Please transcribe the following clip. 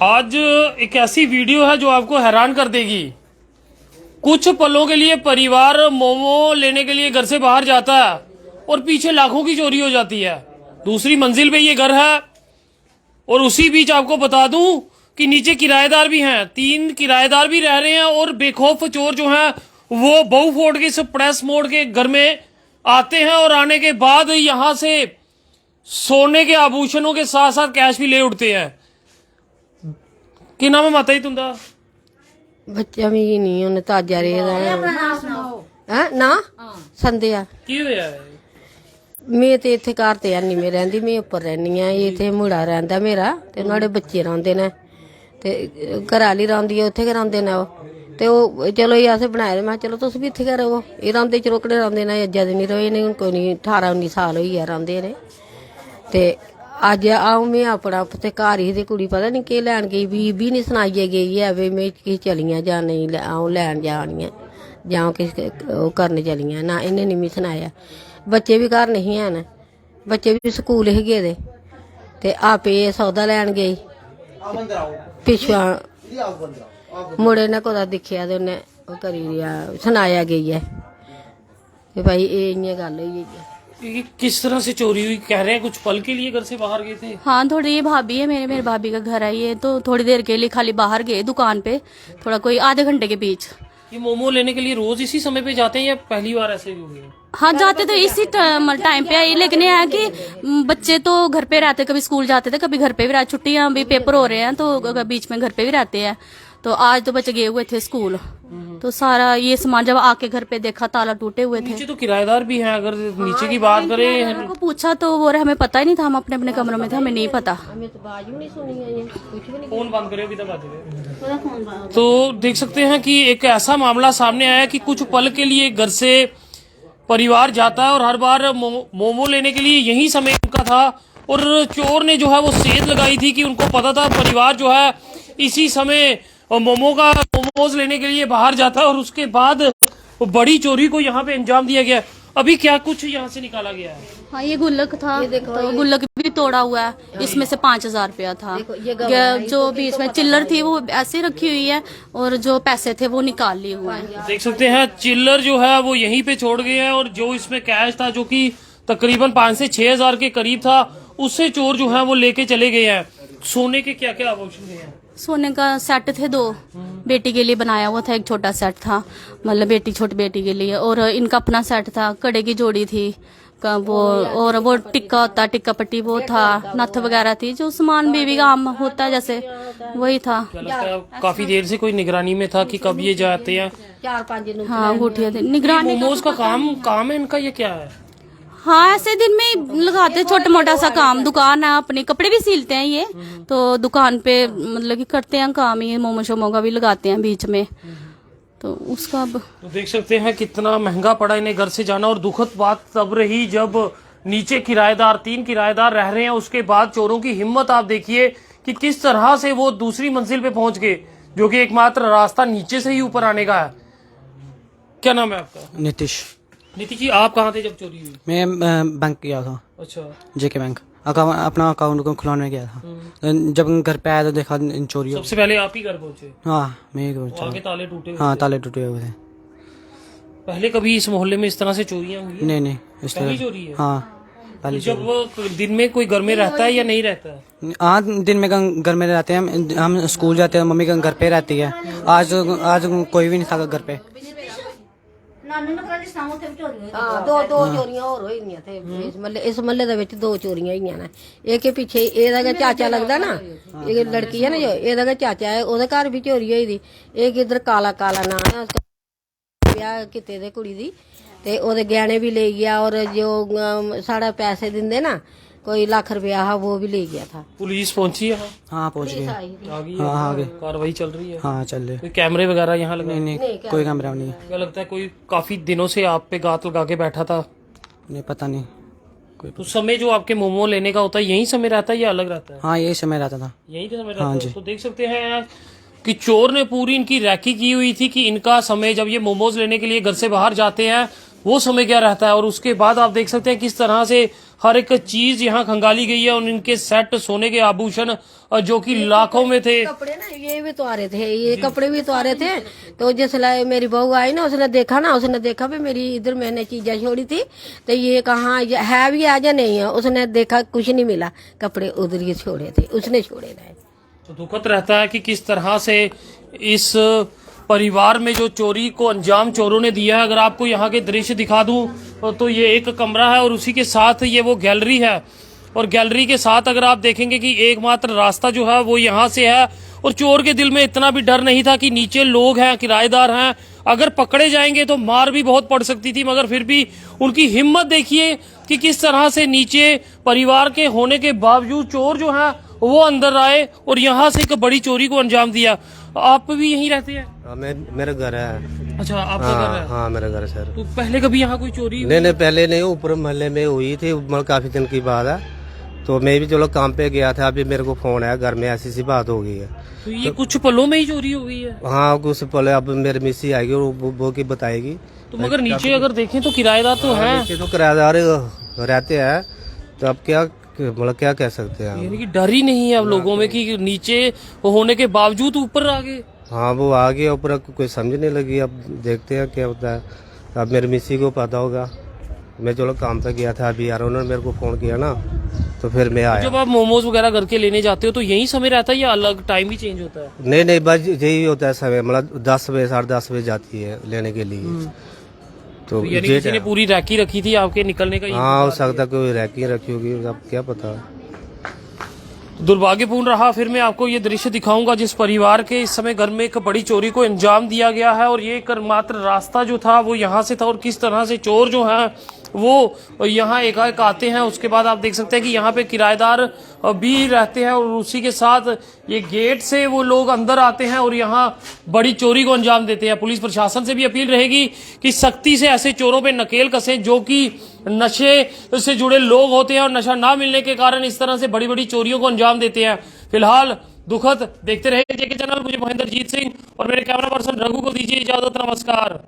आज एक ऐसी वीडियो है जो आपको हैरान कर देगी। कुछ पलों के लिए परिवार मोमो लेने के लिए घर से बाहर जाता है और पीछे लाखों की चोरी हो जाती है। दूसरी मंजिल पे ये घर है और उसी बीच आपको बता दूं कि नीचे किराएदार भी हैं, 3 किराएदार भी रह रहे हैं और बेखौफ चोर जो हैं वो बहु फोड़ के इस प्रेस मोड़ के घर में आते हैं और आने के बाद यहां से सोने के आभूषणों के साथ साथ कैश भी ले उठते हैं। की नाम है माता जी तुंदा? ਬੱਚਾ ਵੀ ਨਹੀਂ ਉਹਨੇ ਤਾਜਾ ਰੇਦਾ ਹੈ ਨਾ ਸੰਧਿਆ ਕੀ ਹੋਇਆ ਹੈ? ਮੈਂ ਤੇ ਇੱਥੇ ਘਰ ਤੇ ਨਹੀਂ ਮੈਂ ਰਹਿੰਦੀ, ਮੈਂ ਉੱਪਰ ਰਹਿੰਦੀ ਆ। ਇੱਥੇ ਮੁੰਡਾ ਰਹਿੰਦਾ ਮੇਰਾ ਤੇ ਨਾਲੇ ਬੱਚੇ ਰਹਿੰਦੇ ਨੇ ਤੇ ਘਰਾਲੀ ਰਹਿੰਦੀ ਆ, ਉੱਥੇ ਰਹਿੰਦੇ ਨੇ ਉਹ ਤੇ ਉਹ ਚਲੋ ਇਹ ਆਸੇ ਬਣਾਏ। ਮੈਂ ਚਲੋ ਤੁਸੀਂ ਵੀ ਇੱਥੇ ਘਰ ਰਹੋ, ਇਹ ਰਹਿੰਦੇ ਚਰੋਕੜੇ ਰਹਿੰਦੇ ਨੇ, ਅੱਜਾ ਦੇ ਨਹੀਂ ਰਹੇ ਨੇ, ਕੋਈ ਨਹੀਂ 18-19 ਸਾਲ ਹੋਈ ਆ ਰਹਿੰਦੇ ਨੇ। ਤੇ ਅੱਜ ਆਉ ਮੈਂ ਆਪਣਾ ਤੇ ਘਰ ਹੀ ਦੀ ਕੁੜੀ ਪਤਾ ਨਹੀਂ ਕੀ ਲੈਣ ਗਈ, ਵੀ ਨਹੀਂ ਸੁਣਾਈਏ ਗਈ ਹੈ ਵੀ ਮੈਂ ਕੀ ਚਲੀਆਂ ਜਾਂ ਨਹੀਂ ਆਉ ਲੈਣ ਜਾਣੀਆਂ ਜਾਂ ਕਿਸ ਉਹ ਕਰਨ ਚਲੀਆਂ ਨਾ, ਇਹਨੇ ਨਹੀਂ ਮੈਂ ਸੁਣਾਇਆ। ਬੱਚੇ ਵੀ ਘਰ ਨਹੀਂ ਹਨ, ਬੱਚੇ ਵੀ ਸਕੂਲ ਹੈਗੇ ਦੇ ਤੇ ਆਪੇ ਸੌਦਾ ਲੈਣ ਗਈ। ਪਿਛਾ ਮੁੰਡੇ ਨੇ ਕੋਦਾ ਦਿਖਿਆ ਤੇ ਉਹਨੇ ਉਹ ਕਰੀ ਰਿਹਾ ਸੁਣਾਇਆ ਗਈ ਹੈ ਕਿ ਭਾਈ ਇਹ ਇੰਨੀ ਗੱਲ ਹੋਈ ਹੈ। ये किस तरह से चोरी हुई? कह रहे हैं कुछ पल के लिए घर से बाहर गए थे। हाँ, थोड़ी ये भाभी है मेरे भाभी का घर है ये, तो थोड़ी देर के लिए खाली बाहर गए दुकान पे, थोड़ा कोई आधे घंटे के बीच। ये मोमो लेने के लिए रोज इसी समय पे जाते हैं या पहली बार ऐसे हो गए? हाँ, जाते तो इसी टाइम पे आई, लेकिन ये है कि बच्चे तो घर पे रहते, कभी स्कूल जाते थे, कभी घर पे भी रहते, छुट्टियां भी पेपर हो रहे हैं तो बीच में घर पे भी रहते हैं। तो आज तो बच्चे गए हुए थे स्कूल, तो सारा ये सामान जब आके घर पे देखा ताला टूटे हुए थे। नीचे तो किराएदार भी हैं, अगर नीचे की बात करें को पूछा तो वो हमें पता ही नहीं था, हम अपने अपने कमरों में थे, हमें नहीं पता। फोन बंद करे अभी तक। तो देख सकते हैं कि एक ऐसा मामला सामने आया कि कुछ पल के लिए घर से परिवार जाता है और हर बार मोमो लेने के लिए यही समय उनका था और चोर ने जो है वो सेध लगाई थी कि उनको पता था परिवार जो है इसी समय मोमोज लेने के लिए बाहर जाता है और उसके बाद वो बड़ी चोरी को यहाँ पे अंजाम दिया गया। अभी क्या कुछ यहाँ से निकाला गया है? हाँ, ये गुल्लक था, तो गुल्लक भी तोड़ा हुआ है, इसमें से 5000 रुपया था। जो बीच में चिल्लर थी वो ऐसे रखी हुई है और जो पैसे थे वो निकाल लिए हुए हैं। देख सकते हैं चिल्लर जो है वो यहीं पे छोड़ गए हैं और जो इसमें कैश था जो कि तकरीबन 5 से 6 हजार के करीब था उससे चोर जो है वो लेके चले गए हैं। सोने के क्या क्या आभूषण हैं? सोने का सेट थे 2, बेटी के लिए बनाया हुआ था, एक छोटा सेट था, मतलब छोटी बेटी के लिए, और इनका अपना सेट था, कड़े की जोड़ी थी वो, और वो टिक्का होता, टिक्का पट्टी वो था, नथ वगैरह थी, जो सामान बेबी का आम होता है जैसे वही था। काफी देर से कोई निगरानी में था कि कब ये जाते हैं? 4-5 हाँ, अंगूठियां थी निगरानी। मोमोज का काम है इनका, ये क्या है? हाँ, ऐसे दिन में लगाते छोटा मोटा सा काम, दुकान है अपने, कपड़े भी सिलते हैं ये, तो दुकान पे मतलब कि करते हैं काम, ये मोमो शोमो का भी लगाते हैं बीच में, तो उसका तो देख सकते हैं कितना महंगा पड़ा इन्हें घर से जाना। और दुखद बात तब रही जब नीचे किराएदार 3 किराएदार रह रहे हैं, उसके बाद चोरों की हिम्मत आप देखिए कि किस तरह से वो दूसरी मंजिल पे पहुंच गए, जो कि एकमात्र रास्ता नीचे से ही ऊपर आने का है। क्या नाम है आपका? नीतीश जी, आप कहाँ थे जब चोरी हुई? मैं बैंक गया था। अच्छा, जेके बैंक अपना अकाउंट को खुलवाने गया था। जब घर पे आया तो देखा चोरी। सबसे पहले आप ही घर पहुंचे? हाँ, मैं आगे ताले टूटे? हाँ, ताले टूटे हुए थे। पहले कभी इस मोहल्ले में इस तरह से चोरियां हुई? नहीं इस तरह चोरी है। हाँ, पहली जब वो दिन में कोई घर में रहता है या नहीं रहता है? हाँ, दिन में घर में रहते हैं, हम स्कूल जाते हैं, मम्मी घर पे रहती है। आज कोई भी नहीं था घर पे। ਦੋ ਚੋਰੀਆਂ ਹੋਰ ਹੋਈਆਂ ਤੇ ਇਸ ਮੱਲੇ ਦੇ ਵਿੱਚ 2 ਚੋਰੀਆਂ ਹੋਈਆਂ ਨੇ। ਇੱਕ ਪਿੱਛੇ ਇਹਦਾ ਚਾਚਾ ਲੱਗਦਾ ਨਾ, ਇਹ ਲੜਕੀ ਹੈ ਨਾ ਜੋ ਇਹਦਾ ਚਾਚਾ ਹੈ, ਉਹਦੇ ਘਰ ਵੀ ਚੋਰੀ ਹੋਈ ਦੀ। ਇੱਕ ਇਧਰ ਕਾਲਾ ਨਾਂ ਹੈ ਉਸका, ਵਿਆਹ ਕਿਤੇ ਦੇ ਕੁੜੀ ਦੀ, ਤੇ ਉਹਦੇ ਗਹਿਣੇ ਵੀ ले गया और जो साढ़ा पैसे दिंदे ना कोई लाख रुपया वो भी ले गया था। पुलिस पहुंची है? हाँ, पहुंच गए। आ गई कार्रवाई चल रही है? हाँ, चल रही है। कोई कैमरे वगैरह यहाँ लगे? नहीं, कोई कैमरा नहीं। क्या लगता है कोई काफी दिनों से आप पे गात लगा के बैठा था? नहीं, पता नहीं कोई। तो समय जो आपके मोमो लेने का होता है यही समय रहता है या अलग रहता है? हाँ, यही समय रहता था। यही समय रहता है। तो देख सकते हैं कि चोर ने पूरी इनकी रैकी की हुई थी कि इनका समय जब ये मोमोज लेने के लिए घर से बाहर जाते हैं वो समय क्या रहता है। और उसके बाद आप देख सकते हैं किस तरह से हर एक चीज यहाँ खंगाली गई है और इनके सेट, सोने के आभूषण जो कि लाखों में थे। कपड़े ना ये भी तो आ रहे थे, ये कपड़े भी तो आ रहे थे। तो जिसला मेरी बहू आई ना, उसने देखा भी मेरी इधर मैंने चीजें छोड़ी थी, तो ये कहाँ है भी आज नहीं है। उसने देखा कुछ नहीं मिला, कपड़े उधर ही छोड़े थे, उसने छोड़े थे। तो दुखद रहता है कि किस तरह से इस परिवार में जो चोरी को अंजाम चोरों ने दिया है। अगर आपको यहाँ के दृश्य दिखा दूं तो ये एक कमरा है और उसी के साथ ये वो गैलरी है, और गैलरी के साथ अगर आप देखेंगे कि एकमात्र रास्ता जो है वो यहाँ से है। और चोर के दिल में इतना भी डर नहीं था कि नीचे लोग हैं, किराएदार हैं, अगर पकड़े जाएंगे तो मार भी बहुत पड़ सकती थी, मगर फिर भी उनकी हिम्मत देखिए कि किस तरह से नीचे परिवार के होने के बावजूद चोर जो है वो अंदर आए और यहाँ से एक बड़ी चोरी को अंजाम दिया। आप भी यहीं रहते हैं? मेरा घर है। अच्छा, आपका घर है? हाँ मेरा घर है सर। तो पहले कभी यहाँ कोई चोरी? नहीं पहले नहीं, ऊपर मोहल्ले में हुई थी, मतलब काफी दिन की बात है। तो मैं भी चलो काम पे गया था, अभी मेरे को फोन आया घर में ऐसी सी बात हो गई है। तो ये कुछ पलों में ही चोरी हो गई है? हाँ कुछ पहले, अब मेरी मिस्सी आएगी और वो की बताएगी। तो मगर नीचे अगर देखें तो किराएदार तो हैं। नीचे तो किराएदार रहते हैं, तो अब क्या मतलब क्या कह सकते हैं। यानी कि डर ही नहीं है अब लोगों में कि नीचे होने के बावजूद ऊपर आ गए। हाँ वो आ गया ऊपर, कोई समझने लगी। अब देखते हैं क्या होता है, अब मेरी मिस्सी को पता होगा। मैं चलो काम पे गया था, अभी यार उन्होंने मेरे को फोन किया ना, तो फिर मैं आया। जब आप मोमोज वगैरह घर के लेने जाते हो तो यही समय रहता है या अलग टाइम भी चेंज होता है? नहीं बस यही होता है समय, मतलब 10 बजे 10:30 बजे जाती है लेने के लिए। तो यानी किसी ने पूरी रैकी रखी थी आपके निकलने का? हाँ हो सकता कोई रैकी रखी होगी, अब क्या पता। दुर्भाग्यपूर्ण रहा। फिर मैं आपको ये दृश्य दिखाऊंगा जिस परिवार के इस समय घर में एक बड़ी चोरी को अंजाम दिया गया है, और ये एकमात्र रास्ता जो था वो यहाँ से था, और किस तरह से चोर जो है वो यहाँ एकाएक आते हैं। उसके बाद आप देख सकते हैं कि यहाँ पे किराएदार भी रहते हैं, और उसी के साथ ये गेट से वो लोग अंदर आते हैं और यहाँ बड़ी चोरी को अंजाम देते हैं। पुलिस प्रशासन से भी अपील रहेगी कि सख्ती से ऐसे चोरों पे नकेल कसें जो कि नशे से जुड़े लोग होते हैं और नशा ना मिलने के कारण इस तरह से बड़ी बड़ी चोरियों को अंजाम देते हैं। फिलहाल दुखद। देखते रहे जेके चैनल। मुझे महेंद्रजीत सिंह और मेरे कैमरा पर्सन रघु को दीजिए इजाजत। नमस्कार।